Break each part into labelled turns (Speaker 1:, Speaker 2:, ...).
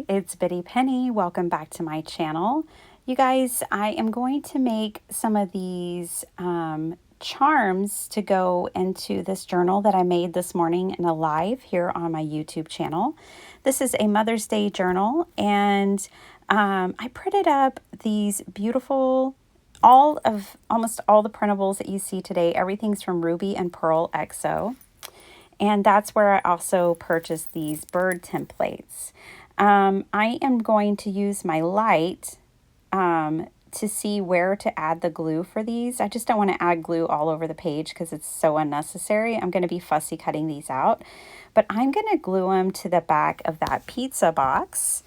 Speaker 1: Hi, it's Biddy Penny. Welcome back to my channel. You guys, I am going to make some of these charms to go into this journal that I made this morning in a live here on my YouTube channel. This is a Mother's Day journal, and I printed up these beautiful, almost all the printables that you see today. Everything's from Ruby and Pearl XO. And that's where I also purchased these bird templates. I am going to use my light to see where to add the glue for these. I just don't want to add glue all over the page because it's so unnecessary. I'm going to be fussy cutting these out. But I'm going to glue them to the back of that pizza box.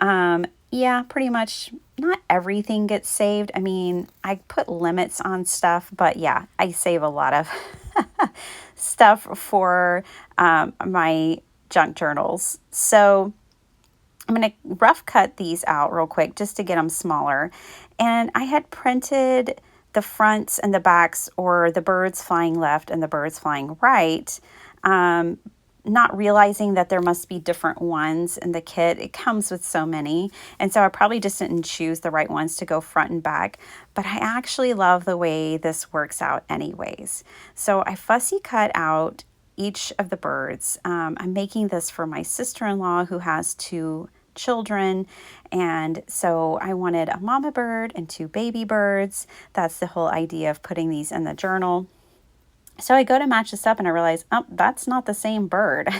Speaker 1: Yeah, pretty much not everything gets saved. I mean, I put limits on stuff, but yeah, I save a lot of stuff for my junk journals. So I'm going to rough cut these out real quick just to get them smaller. And I had printed the fronts and the backs, or the birds flying left and the birds flying right, not realizing that there must be different ones in the kit. It comes with so many. And so I probably just didn't choose the right ones to go front and back. But I actually love the way this works out anyways. So I fussy cut out each of the birds. I'm making this for my sister-in-law who has 2 children, and so I wanted a mama bird and 2 baby birds. That's the whole idea of putting these in the journal. So I go to match this up and I realize, oh, that's not the same bird,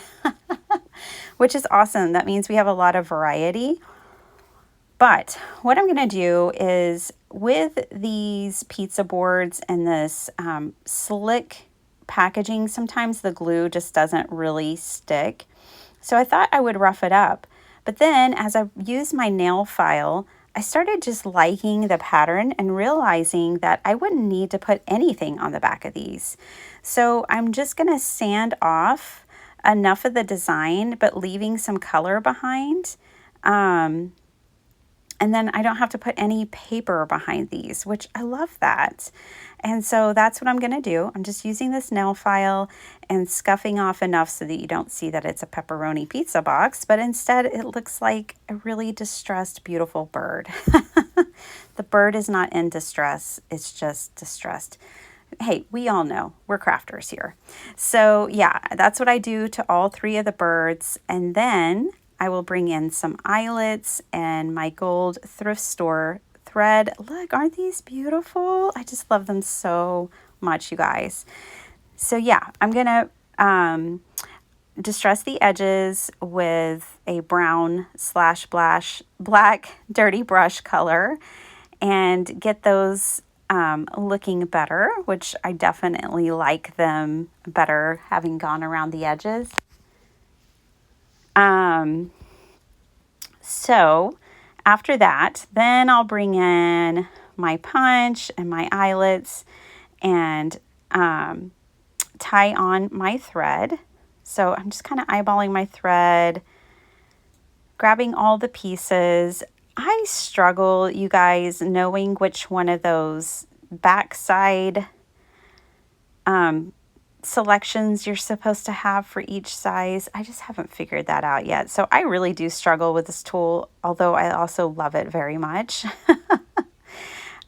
Speaker 1: which is awesome. That means we have a lot of variety. But what I'm going to do is, with these pizza boards and this slick packaging, sometimes the glue just doesn't really stick. So I thought I would rough it up. But then as I used my nail file, I started just liking the pattern and realizing that I wouldn't need to put anything on the back of these. So I'm just going to sand off enough of the design, but leaving some color behind. And then I don't have to put any paper behind these, which I love that. And so that's what I'm going to do. I'm just using this nail file and scuffing off enough so that you don't see that it's a pepperoni pizza box, but instead it looks like a really distressed, beautiful bird. The bird is not in distress. It's just distressed. Hey, we all know we're crafters here. So yeah, that's what I do to all 3 of the birds. And then I will bring in some eyelets and my gold thrift store thread. Look, aren't these beautiful? I just love them so much, you guys. So yeah, I'm gonna distress the edges with a brown / black dirty brush color and get those looking better, which I definitely like them better having gone around the edges. So after that, then I'll bring in my punch and my eyelets and tie on my thread. So I'm just kind of eyeballing my thread, grabbing all the pieces. I struggle, you guys, knowing which one of those backside selections you're supposed to have for each size. I just haven't figured that out yet. So I really do struggle with this tool, although I also love it very much.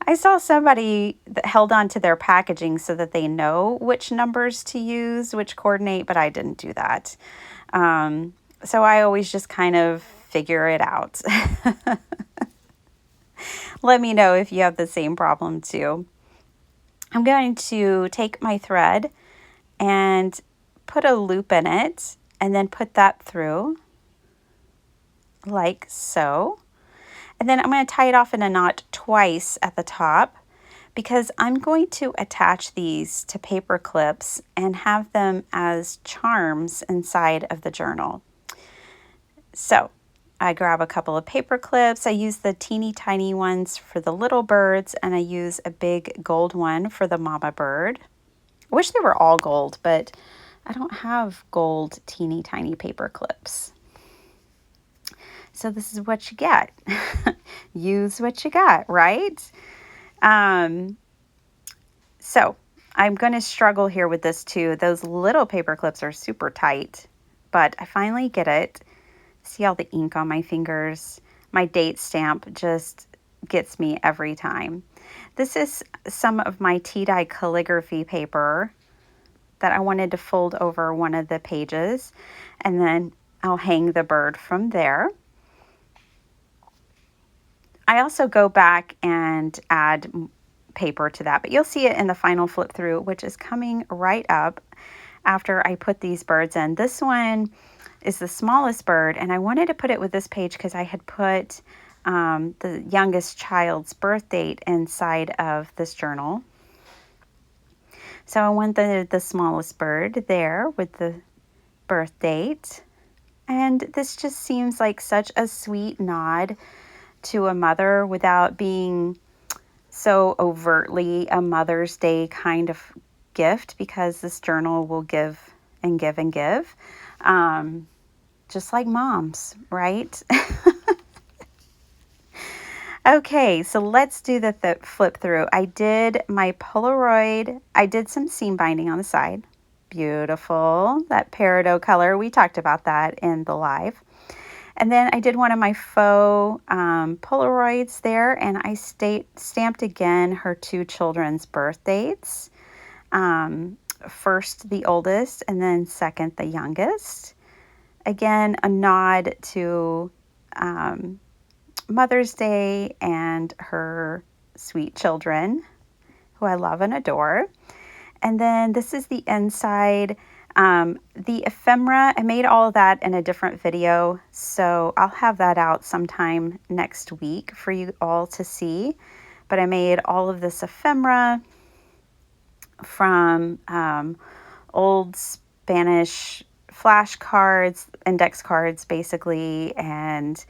Speaker 1: I saw somebody that held on to their packaging so that they know which numbers to use, which coordinate, but I didn't do that. So I always just kind of figure it out. Let me know if you have the same problem too. I'm going to take my thread and put a loop in it and then put that through like so. And then I'm going to tie it off in a knot twice at the top because I'm going to attach these to paper clips and have them as charms inside of the journal. So I grab a couple of paper clips. I use the teeny tiny ones for the little birds, and I use a big gold one for the mama bird. I wish they were all gold, but I don't have gold teeny tiny paper clips. So this is what you get. Use what you got, right? So I'm going to struggle here with this too. Those little paper clips are super tight, but I finally get it See all the ink on my fingers? My date stamp just gets me every time. This is some of my tea-dye calligraphy paper that I wanted to fold over one of the pages, and then I'll hang the bird from there. I also go back and add paper to that, but you'll see it in the final flip through, which is coming right up after I put these birds in. This one is the smallest bird, and I wanted to put it with this page because I had put the youngest child's birth date inside of this journal. So I want the smallest bird there with the birth date. And this just seems like such a sweet nod to a mother without being so overtly a Mother's Day kind of gift, because this journal will give and give and give. Just like moms, right? Okay, so let's do the flip through. I did my Polaroid. I did some seam binding on the side. Beautiful. That peridot color. We talked about that in the live. And then I did one of my faux Polaroids there, and I stamped again her two children's birth dates. First the oldest, and then second the youngest. Again, a nod to Mother's Day and her sweet children, who I love and adore. And then this is the inside. The ephemera, I made all of that in a different video, so I'll have that out sometime next week for you all to see. But I made all of this ephemera from old Spanish flashcards, index cards basically, and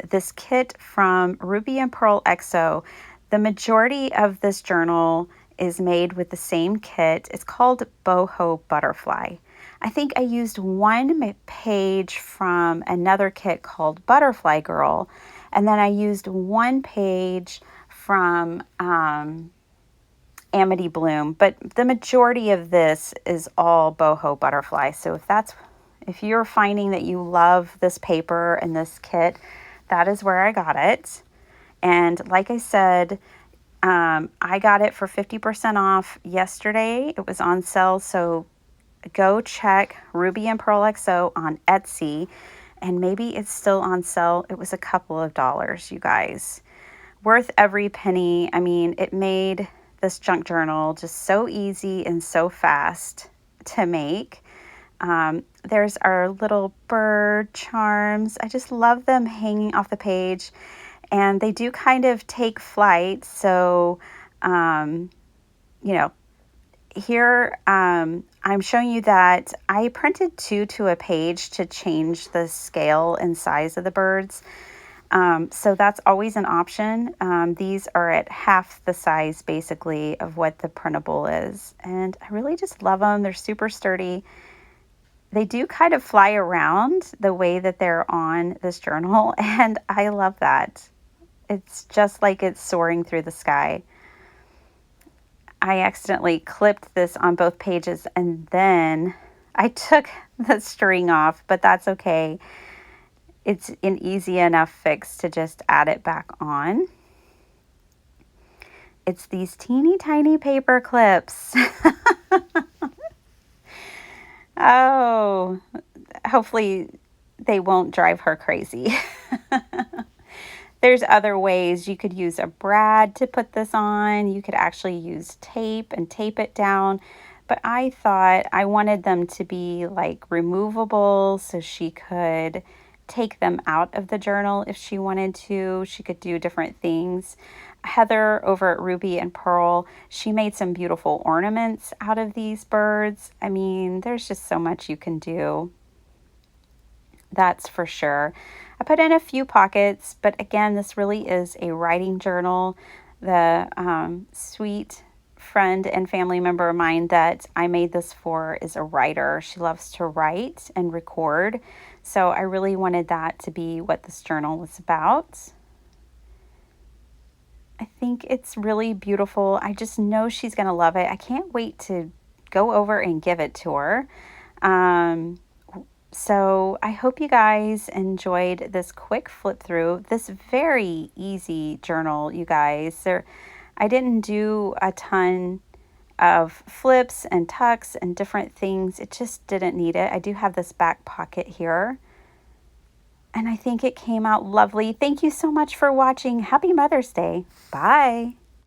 Speaker 1: this kit from Ruby and Pearl XO. The majority of this journal is made with the same kit. It's called Boho Butterfly. I think I used one page from another kit called Butterfly Girl, and then I used one page from Amity Bloom, but the majority of this is all Boho Butterfly. So if you're finding that you love this paper and this kit, that is where I got it. And like I said, I got it for 50% off yesterday. It was on sale, so go check Ruby and Pearl XO on Etsy, and maybe it's still on sale. It was a couple of dollars, you guys. Worth every penny. I mean, it made this junk journal just so easy and so fast to make. There's our little bird charms. I just love them hanging off the page. And they do kind of take flight. So, here I'm showing you that I printed 2 to a page to change the scale and size of the birds. So that's always an option. These are at half the size, basically, of what the printable is. And I really just love them. They're super sturdy. They do kind of fly around the way that they're on this journal, and I love that. It's just like it's soaring through the sky. I accidentally clipped this on both pages, and then I took the string off, but that's okay. It's an easy enough fix to just add it back on. It's these teeny tiny paper clips. Oh, hopefully they won't drive her crazy. There's other ways. You could use a brad to put this on. You could actually use tape and tape it down. But I thought I wanted them to be like removable, so she could take them out of the journal if she wanted to. She could do different things. Heather over at Ruby and Pearl, she made some beautiful ornaments out of these birds. I mean, there's just so much you can do. That's for sure. I put in a few pockets, but again, this really is a writing journal. The sweet friend and family member of mine that I made this for is a writer. She loves to write and record. So I really wanted that to be what this journal was about. I think it's really beautiful. I just know she's going to love it. I can't wait to go over and give it to her. So I hope you guys enjoyed this quick flip through, this very easy journal, you guys. I didn't do a ton of flips and tucks and different things. It just didn't need it. I do have this back pocket here, and I think it came out lovely. Thank you so much for watching. Happy Mother's Day. Bye.